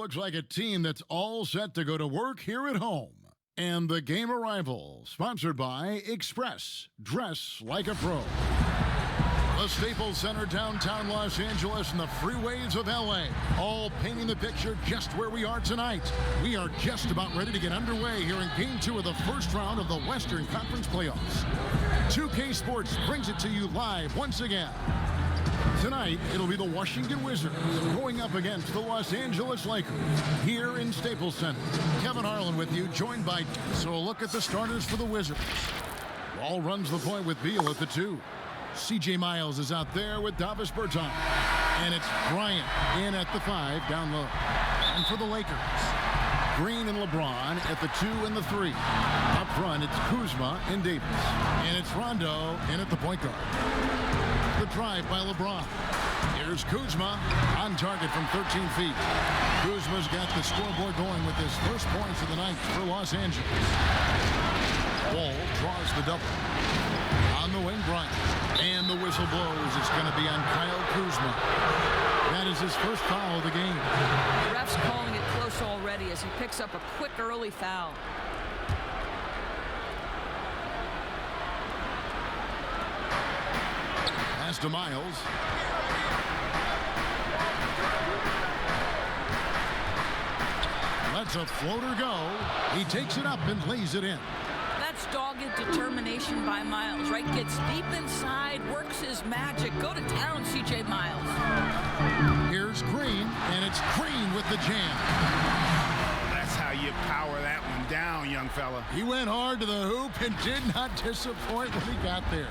looks like a team that's all set to go to work here at home. And the game arrival, sponsored by Express. Dress like a pro. The Staples Center, downtown Los Angeles, and the freeways of LA, all painting the picture just where we are tonight. We are just about ready to get underway here in Game 2 of the first round of the Western Conference Playoffs. 2K Sports brings it to you live once again. Tonight, it'll be the Washington Wizards going up against the Los Angeles Lakers here in Staples Center. Kevin Harlan with you, joined by... So a look at the starters for the Wizards. Ball runs the point with Beal at the 2. C.J. Miles is out there with Davis Bertans. And it's Bryant in at the 5, down low. And for the Lakers, Green and LeBron at the 2 and the 3. Up front, it's Kuzma and Davis. And it's Rondo in at the point guard. The drive by LeBron. Here's Kuzma on target from 13 feet. Kuzma's got the scoreboard going with his first points of the night for Los Angeles. Wall draws the double. On the wing, Bryant. And the whistle blows. It's going to be on Kyle Kuzma. That is his first foul of the game. The ref's calling it close already as he picks up a quick early foul. Pass to Miles. Lets a floater go. He takes it up and lays it in. That's dogged determination by Miles, right? Gets deep inside, works his magic. Go to town, C.J. Miles. Here's Green, and it's Green with the jam. That's how you power that one down, young fella. He went hard to the hoop and did not disappoint when he got there.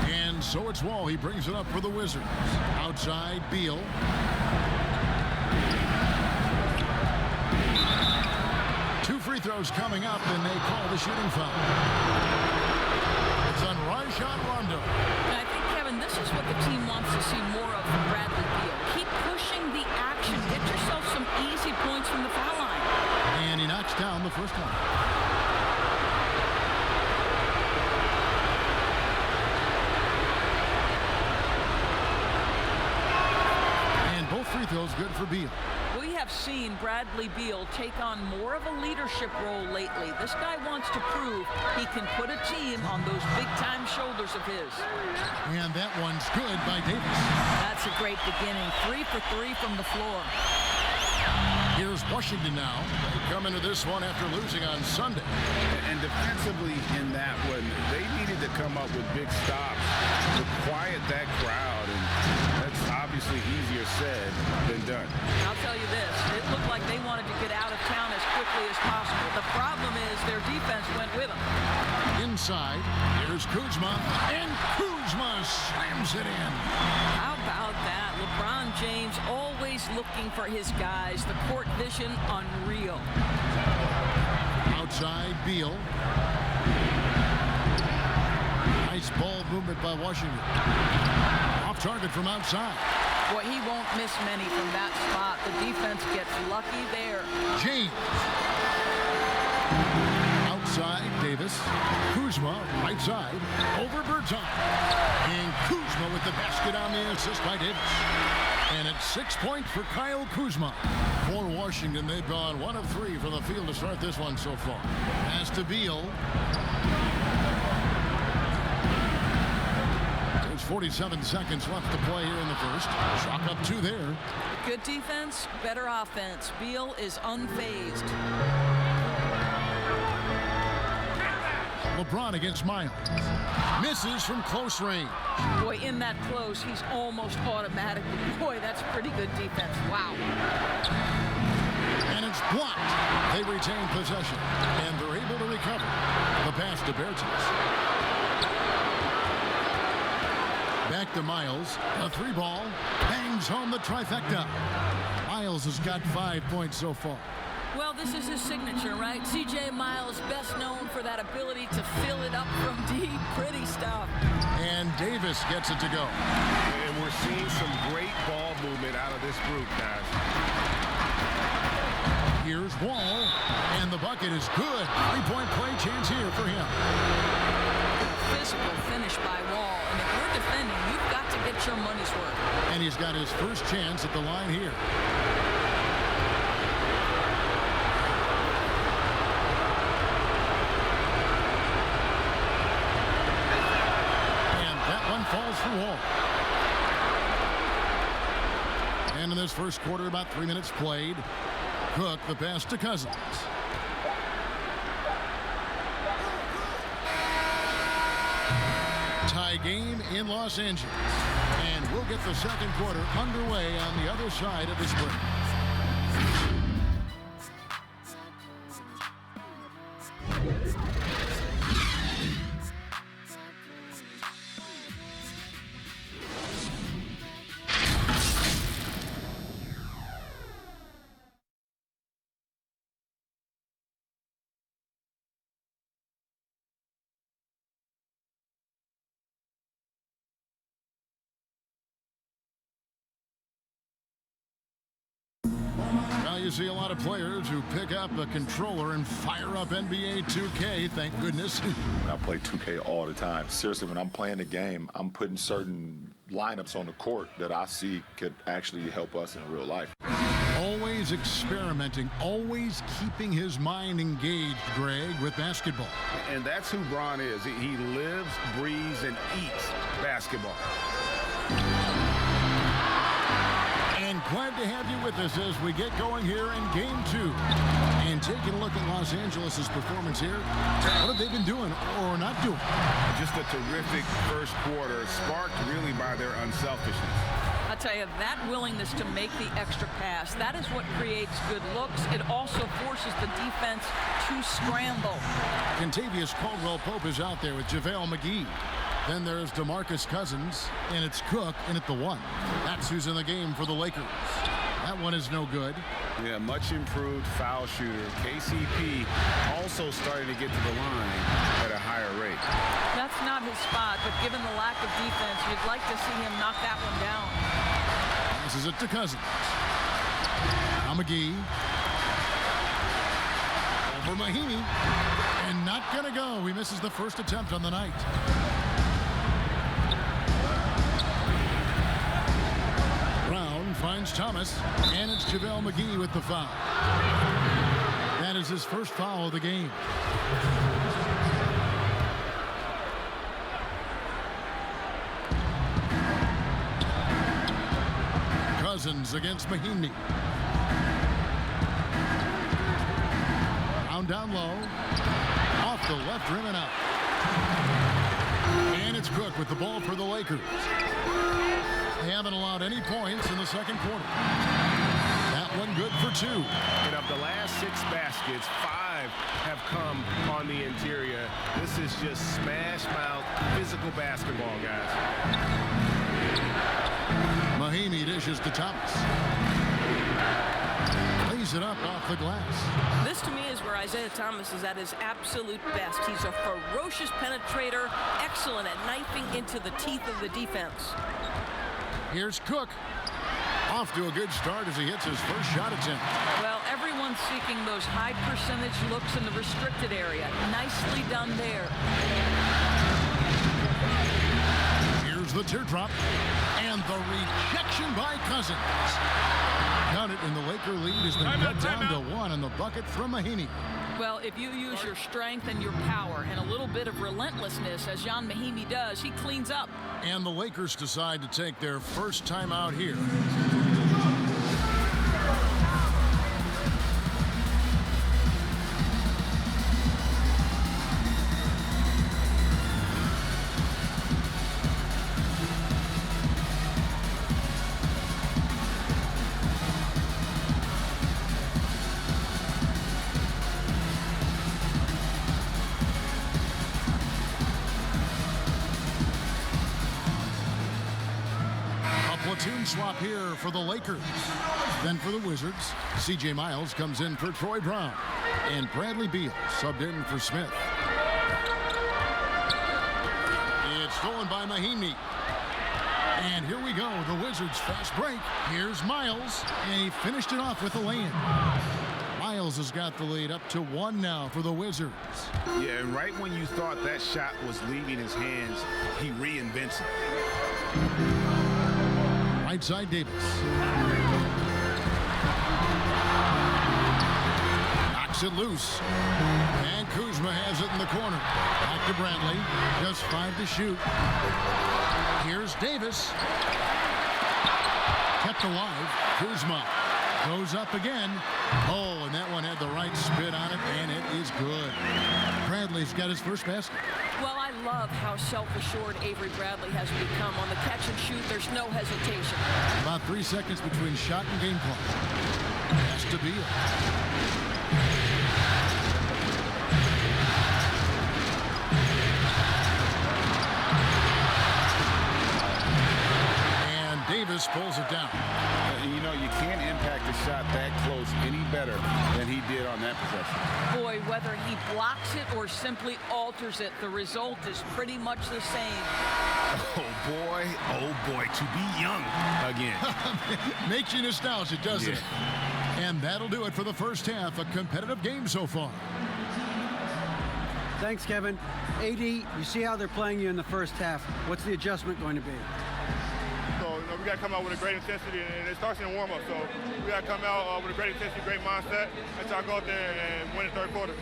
And so it's Wall. He brings it up for the Wizards. Outside, Beal. Two free throws coming up, and they call the shooting foul. It's on Rajon Rondo. And I think, Kevin, this is what the team wants to see more of from Bradley Beal. Keep pushing the action. Get yourself some easy points from the foul line. And he knocks down the first one. And both free throws good for Beal. We have seen Bradley Beal take on more of a leadership role lately. This guy wants to prove he can put a team on those big-time shoulders of his. And that one's good by Davis. That's a great beginning. 3 for 3 from the floor. Here's Washington now. They come into this one after losing on Sunday. And defensively in that one, they needed to come up with big stops to quiet that crowd. And that's obviously easier said than done. I'll tell you this. It looked like they wanted to get out of town as quickly as possible. The problem is their defense went with them. Inside, here's Kuzma. And Kuzma slams it in. How about that? LeBron James always looking for his guys. The court vision, unreal. Outside, Beal. Nice ball movement by Washington. Off target from outside. Boy, he won't miss many from that spot. The defense gets lucky there. James. Outside, Davis. Kuzma, right side. Over Bertans. And Kuzma with the basket on the assist by Davis. And it's 6 points for Kyle Kuzma. For Washington, they've gone 1 of 3 from the field to start this one so far. Pass to Beal. There's 47 seconds left to play here in the first. Chalk up 2 there. Good defense, better offense. Beal is unfazed. LeBron against Miles. Misses from close range. Boy, in that close, he's almost automatically. Boy, that's pretty good defense. Wow. And it's blocked. They retain possession. And they're able to recover. The pass to Bertans. Back to Miles. A 3-ball. Bangs home the trifecta. Miles has got 5 points so far. Well, this is his signature, right? C.J. Miles, best known for that ability to fill it up from deep. Pretty stuff. And Davis gets it to go. And we're seeing some great ball movement out of this group, guys. Here's Wall. And the bucket is good. 3-point play chance here for him. Physical finish by Wall. And if you're defending, you've got to get your money's worth. And he's got his first chance at the line here. And that one falls for Wall. And in this first quarter, about 3 minutes played. Cook, the pass to Cousins. Tie game in Los Angeles. And we'll get the second quarter underway on the other side of this break. Well, you see a lot of players who pick up a controller and fire up NBA 2K, thank goodness. I play 2K all the time. Seriously, when I'm playing the game, I'm putting certain lineups on the court that I see could actually help us in real life. Always experimenting, always keeping his mind engaged, Greg, with basketball. And that's who Bron is. He lives, breathes, and eats basketball. And glad to have you with us as we get going here in Game 2. And taking a look at Los Angeles' performance here, what have they been doing or not doing? Just a terrific first quarter, sparked really by their unselfishness. I tell you, that willingness to make the extra pass, that is what creates good looks. It also forces the defense to scramble. Kentavious Caldwell-Pope is out there with JaVale McGee. Then there's DeMarcus Cousins, and it's Cook in at the 1. That's who's in the game for the Lakers. That one is no good. Yeah, much improved foul shooter. KCP also started to get to the line at a higher rate. That's not his spot, but given the lack of defense, you'd like to see him knock that one down. This is it to Cousins. Now McGee. Over Mahinmi. And not going to go. He misses the first attempt on the night. Finds Thomas, and it's JaVale McGee with the foul. That is his first foul of the game. Cousins against Mahinmi. Down low. Off the left rim and out. And it's Cook with the ball for the Lakers. They haven't allowed any points in the second quarter. That one good for 2. And of the last 6 baskets, 5 have come on the interior. This is just smash mouth physical basketball, guys. Mahinmi dishes to Thomas. Lays it up off the glass. This to me is where Isaiah Thomas is at his absolute best. He's a ferocious penetrator, excellent at knifing into the teeth of the defense. Here's Cook. Off to a good start as he hits his first shot attempt. Well, everyone's seeking those high percentage looks in the restricted area. Nicely done there. Here's the teardrop. And the rejection by Cousins. Got it, and the Laker lead has been cut down to 1 on the bucket from Mahinmi. Well, if you use your strength and your power and a little bit of relentlessness, as Jean Mahinmi does, he cleans up. And the Lakers decide to take their first time out here. Platoon swap here for the Lakers. Then for the Wizards, C.J. Miles comes in for Troy Brown. And Bradley Beal subbed in for Smith. It's stolen by Mahinmi. And here we go, the Wizards fast break. Here's Miles, and he finished it off with a lay-in. Miles has got the lead up to 1 now for the Wizards. Yeah, and right when you thought that shot was leaving his hands, he reinvents it. right side, Davis. Knocks it loose. And Kuzma has it in the corner. Back to Bradley. Just 5 to shoot. Here's Davis. Kept alive. Kuzma goes up again. Oh, and that one had the right spin on it, and it is good. Bradley's got his first basket. Well, I love how self-assured Avery Bradley has become. On the catch and shoot, there's no hesitation. About 3 seconds between shot and game clock. Has to be it. And Davis pulls it down. You know, you can't impact a shot that close any better than he did on that possession. Boy, whether he blocks it or simply alters it, the result is pretty much the same. Oh boy, to be young again. Makes you nostalgic, doesn't it? And that'll do it for the first half. A competitive game so far. Thanks, Kevin. AD, you see how they're playing you in the first half. What's the adjustment going to be? So we got to come out with a great intensity, and it starts in the warm-up. So we got to come out with a great intensity, great mindset, and try to go out there and win the third quarter.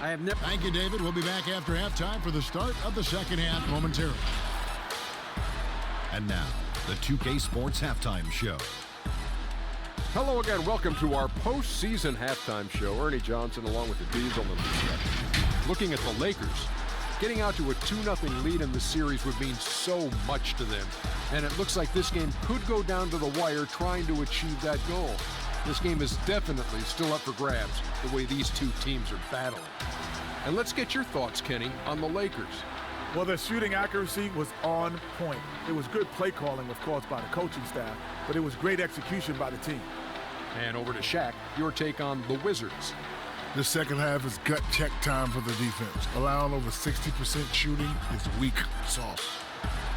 I have never. Thank you, David. We'll be back after halftime for the start of the second half momentarily. And now, the 2K Sports Halftime Show. Hello again. Welcome to our postseason halftime show. Ernie Johnson along with the Diesel and the looking at the Lakers. Getting out to a 2-0 lead in the series would mean so much to them. And it looks like this game could go down to the wire trying to achieve that goal. This game is definitely still up for grabs, the way these two teams are battling. And let's get your thoughts, Kenny, on the Lakers. Well, their shooting accuracy was on point. It was good play calling, of course, by the coaching staff, but it was great execution by the team. And over to Shaq, your take on the Wizards. The second half is gut check time for the defense. Allowing over 60% shooting is weak sauce.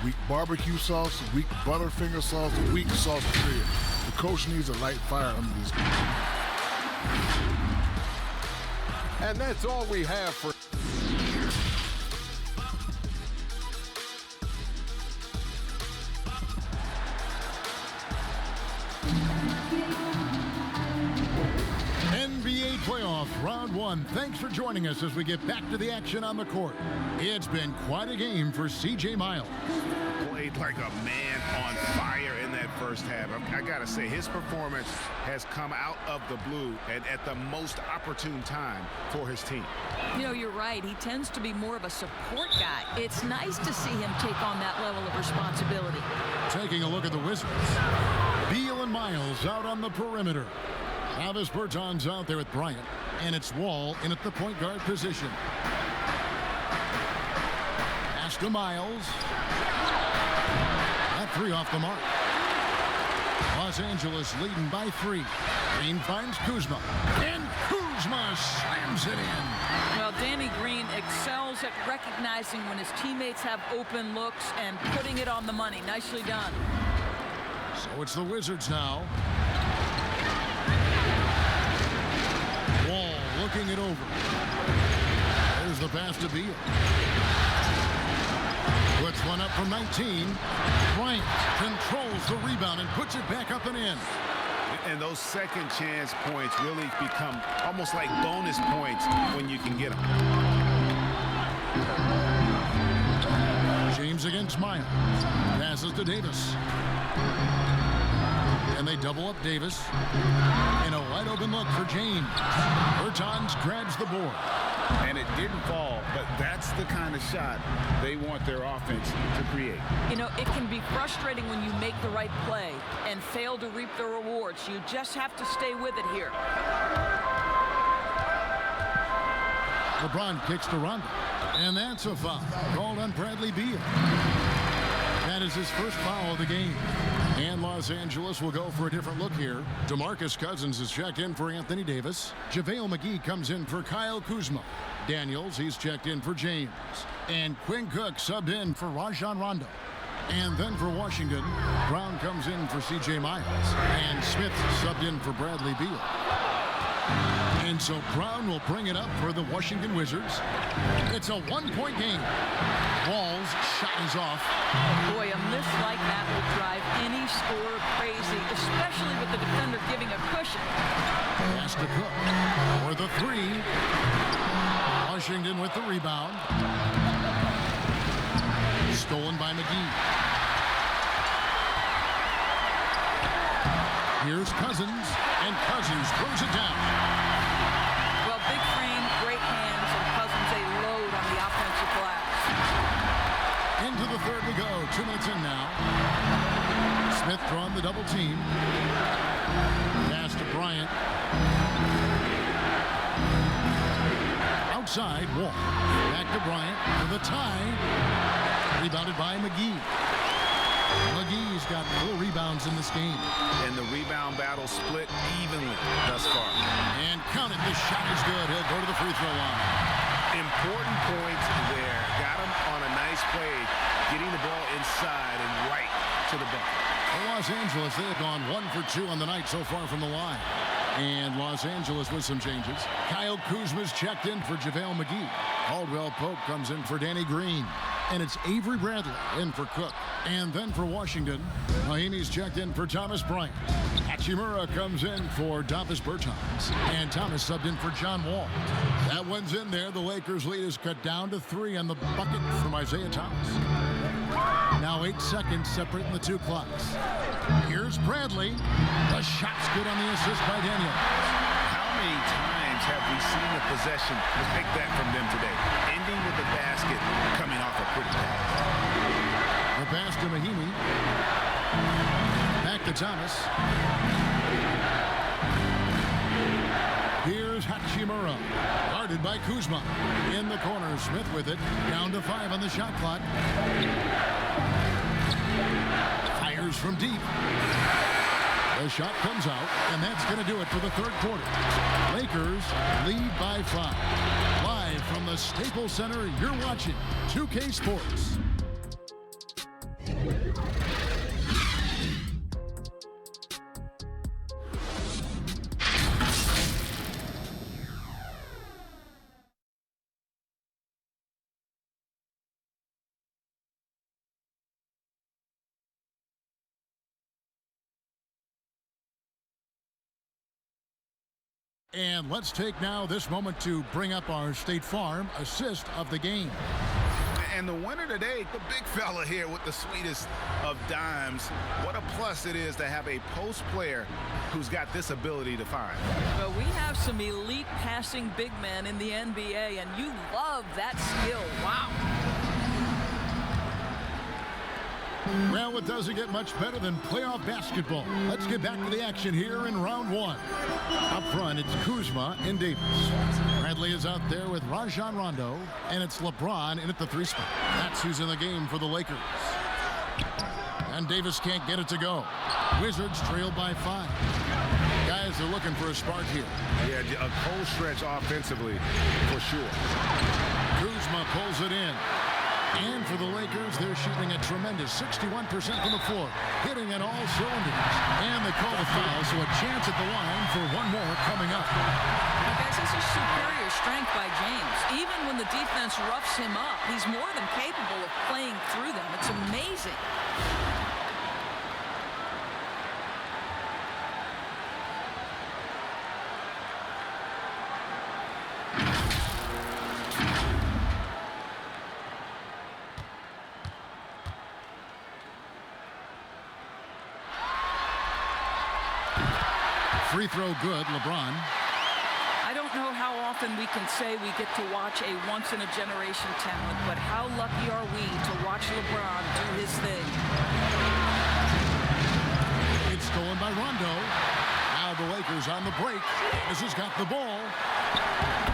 Weak barbecue sauce, weak Butterfinger sauce, weak sauce period. The coach needs a light fire under this. And that's all we have for... NBA playoff round 1. Thanks for joining us as we get back to the action on the court. It's been quite a game for C.J. Miles. Played like a man on fire in that first half. I gotta say, his performance has come out of the blue and at the most opportune time for his team. You know, you're right. He tends to be more of a support guy. It's nice to see him take on that level of responsibility. Taking a look at the Wizards. Beal and Miles out on the perimeter. Travis Berton's out there with Bryant, and it's Wall in at the point guard position. Pass to Miles. That 3 off the mark. Los Angeles leading by 3. Green finds Kuzma, and Kuzma slams it in. Well, Danny Green excels at recognizing when his teammates have open looks and putting it on the money. Nicely done. So it's the Wizards now. Wall looking it over. There's the pass to Beal. Puts one up from 19. Bryant controls the rebound and puts it back up and in. And those second chance points really become almost like bonus points when you can get them. James against Miles. Passes to Davis. And they double up Davis. And a wide open look for James. Bertans grabs the board. And it didn't fall, but that's the kind of shot they want their offense to create. You know, it can be frustrating when you make the right play and fail to reap the rewards. You just have to stay with it here. LeBron kicks to Rondo. And that's a foul called on Bradley Beal. That is his first foul of the game. And Los Angeles will go for a different look here. DeMarcus Cousins is checked in for Anthony Davis. JaVale McGee comes in for Kyle Kuzma. Daniels, he's checked in for James. And Quinn Cook subbed in for Rajon Rondo. And then for Washington, Brown comes in for C.J. Miles. And Smith subbed in for Bradley Beal. And so Brown will bring it up for the Washington Wizards. It's a one-point game. Wall's shot is off. Boy, a miss like that will drive any scorer crazy, especially with the defender giving a cushion. Pass to Cook for the three. Washington with the rebound. Stolen by McGee. Here's Cousins, and Cousins throws it down. Well, big frame, great hands, and Cousins a load on the offensive glass. Into the third we go. 2 minutes in now. Smith drawn the double team. Pass to Bryant. Outside, Wall. Back to Bryant for the tie. Rebounded by McGee. McGee's got 4 rebounds in this game. And the rebound battle split evenly thus far. And count it. This shot is good. He'll go to the free throw line. Important points there. Got him on a nice play, getting the ball inside and right to the bucket. For Los Angeles, they have gone 1 for 2 on the night so far from the line. And Los Angeles with some changes. Kyle Kuzma's checked in for JaVale McGee. Caldwell Pope comes in for Danny Green. And it's Avery Bradley in for Cook. And then for Washington, Miami's checked in for Thomas Bryant. Hachimura comes in for Davis Bertans. And Thomas subbed in for John Wall. That one's in there. The Lakers' lead is cut down to 3 on the bucket from Isaiah Thomas. Now 8 seconds separating the 2 clocks. Here's Bradley. The shot's good on the assist by Daniel. How many times have we seen a possession like that from them today? Ending with the basket coming off a pretty pass. The pass to Mahimi. Back to Thomas. Here's Hachimura. Guarded by Kuzma. In the corner, Smith with it. Down to 5 on the shot clock. Fires from deep. The shot comes out, and that's going to do it for the third quarter. Lakers lead by 5. Live from the Staples Center, you're watching 2K Sports. And let's take now this moment to bring up our State Farm assist of the game. And the winner today, the big fella here with the sweetest of dimes. What a plus it is to have a post player who's got this ability to find. Well, we have some elite passing big men in the NBA, and you love that skill. Wow. Well, it doesn't get much better than playoff basketball. Let's get back to the action here in round 1. Up front, it's Kuzma and Davis. Bradley is out there with Rajon Rondo, and it's LeBron in at the 3 spot. That's who's in the game for the Lakers. And Davis can't get it to go. Wizards trail by 5. Guys are looking for a spark here. Yeah, a cold stretch offensively, for sure. Kuzma pulls it in. And for the Lakers, they're shooting a tremendous 61% from the floor, hitting in all cylinders. And they call the foul, so a chance at the line for one more coming up. Now, guys, this is superior strength by James. Even when the defense roughs him up, he's more than capable of playing through them. It's amazing. Free throw good, LeBron. I don't know how often we can say we get to watch a once-in-a-generation talent, but how lucky are we to watch LeBron do his thing? It's stolen by Rondo. Now the Lakers on the break. Davis has got the ball.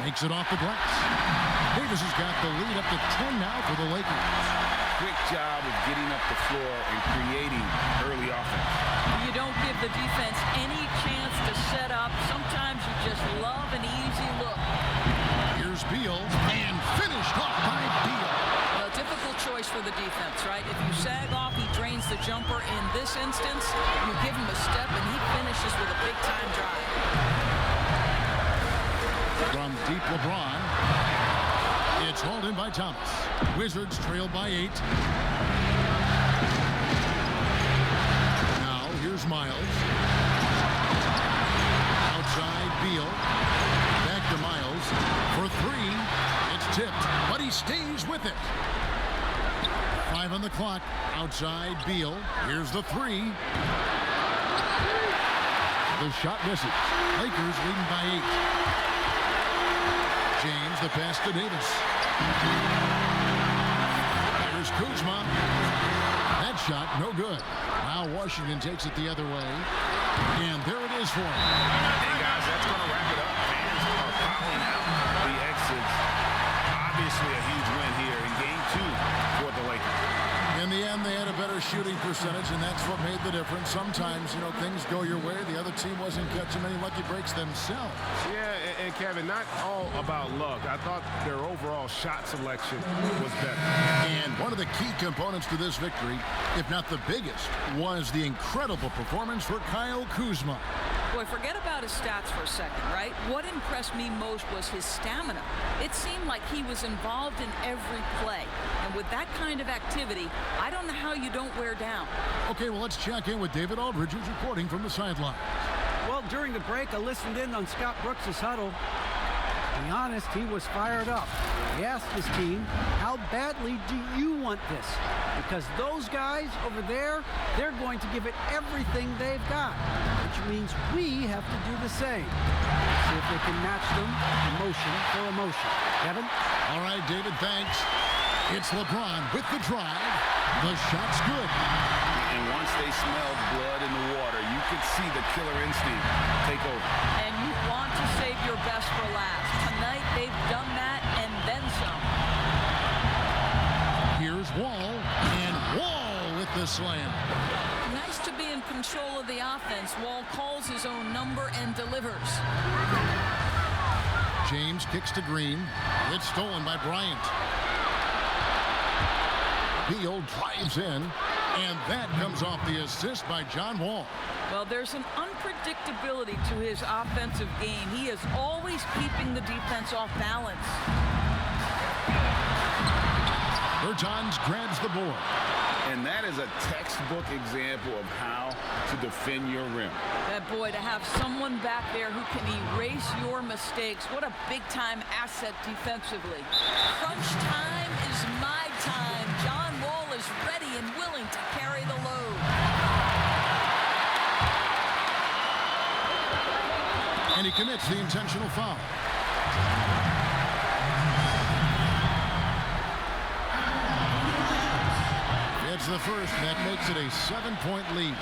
Makes it off the glass. Davis has got the lead up to 10 now for the Lakers. Quick job of getting up the floor and creating early offense. You don't give the defense any chance to set up. Sometimes you just love an easy look. Here's Beal, and finished off by Beal. A difficult choice for the defense, right? If you sag off, he drains the jumper. In this instance, you give him a step, and he finishes with a big-time drive. From deep LeBron, it's It's hauled in by Thomas. Wizards trail by 8. Now here's Miles. Outside Beal. Back to Miles for 3. It's tipped, but he stays with it. 5 on the clock. Outside Beal. Here's the 3. The shot misses. Lakers leading by 8. James, the pass to Davis. Here's Kuzma. That shot, no good. Now Washington takes it the other way. And there it is for him. Hey, guys, that's going to wrap it up. Fans are fouling out the exits. Obviously a huge win here in Game 2 for the Lakers. In the end, they had a better shooting percentage, and that's what made the difference. Sometimes, things go your way. The other team wasn't catching many lucky breaks themselves. Yeah, and Kevin, not all about luck. I thought their overall shot selection was better. And one of the key components to this victory, if not the biggest, was the incredible performance for Kyle Kuzma. Boy, forget about his stats for a second, right? What impressed me most was his stamina. It seemed like he was involved in every play. And with that kind of activity, I don't know how you don't wear down. Okay, well, let's check in with David Aldridge, who's reporting from the sideline. Well, during the break, I listened in on Scott Brooks' huddle. To be honest, he was fired up. He asked his team, how badly do you want this? Because those guys over there, they're going to give it everything they've got, which means we have to do the same. See if they can match them emotion for emotion. Kevin? All right, David, thanks. It's LeBron with the drive. The shot's good. And once they smelled blood in the water, you could see the killer instinct take over. And you want to save your best for last. Tonight, they've done that and then some. Here's Wall, and Wall with the slam. Nice to be in control of the offense. Wall calls his own number and delivers. James kicks to Green. It's stolen by Bryant. Beal drives in, and that comes off the assist by John Wall. Well, there's an unpredictability to his offensive game. He is always keeping the defense off balance. Bertans grabs the board. And that is a textbook example of how to defend your rim. That boy, to have someone back there who can erase your mistakes, what a big-time asset defensively. Crunch time is my time. John Wall is ready and willing to carry the load. And he commits the intentional foul. It's the first, and that makes it a 7-point lead.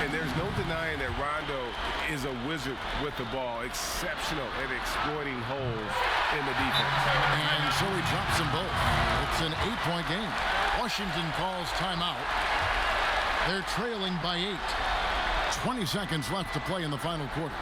And there's no denying that Rondo is a wizard with the ball. Exceptional at exploiting holes in the defense. And so he drops them both. It's an 8-point game. Washington calls timeout. They're trailing by 8. 20 seconds left to play in the final quarter.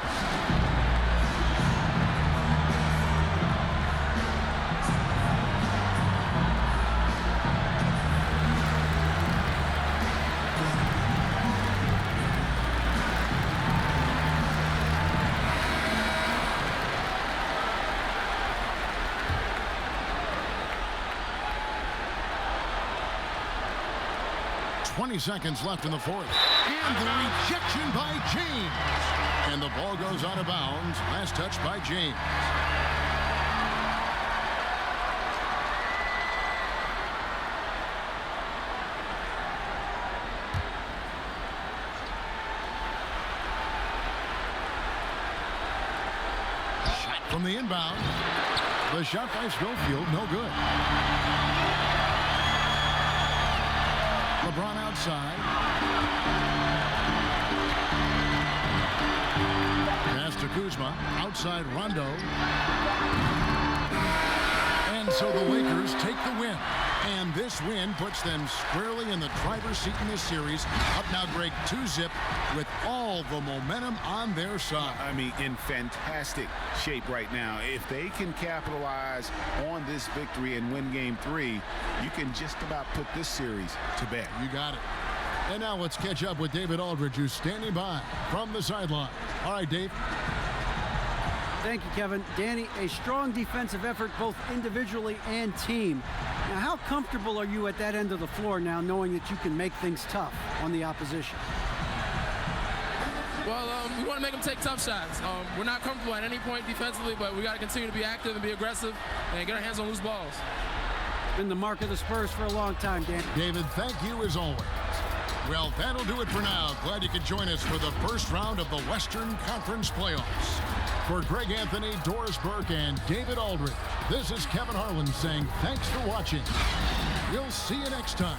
Seconds left in the fourth. And the rejection by James. And the ball goes out of bounds. Last touch by James. Shot from the inbound. The shot by Schofield, no good. LeBron outside. Pass to Kuzma. Outside Rondo. And so the Lakers take the win. And this win puts them squarely in the driver's seat in this series. Up now, Greg, 2-zip with all the momentum on their side. I mean, in fantastic shape right now. If they can capitalize on this victory and win Game 3, you can just about put this series to bed. You got it. And now let's catch up with David Aldridge, who's standing by from the sideline. All right, Dave. Thank you, Kevin. Danny, a strong defensive effort both individually and team. Now, how comfortable are you at that end of the floor now, knowing that you can make things tough on the opposition? Well, we want to make them take tough shots. We're not comfortable at any point defensively, but we got to continue to be active and be aggressive and get our hands on loose balls. Been the mark of the Spurs for a long time, Danny. David, thank you as always. Well, that'll do it for now. Glad you could join us for the first round of the Western Conference playoffs. For Greg Anthony, Doris Burke, and David Aldridge, this is Kevin Harlan saying thanks for watching. We'll see you next time.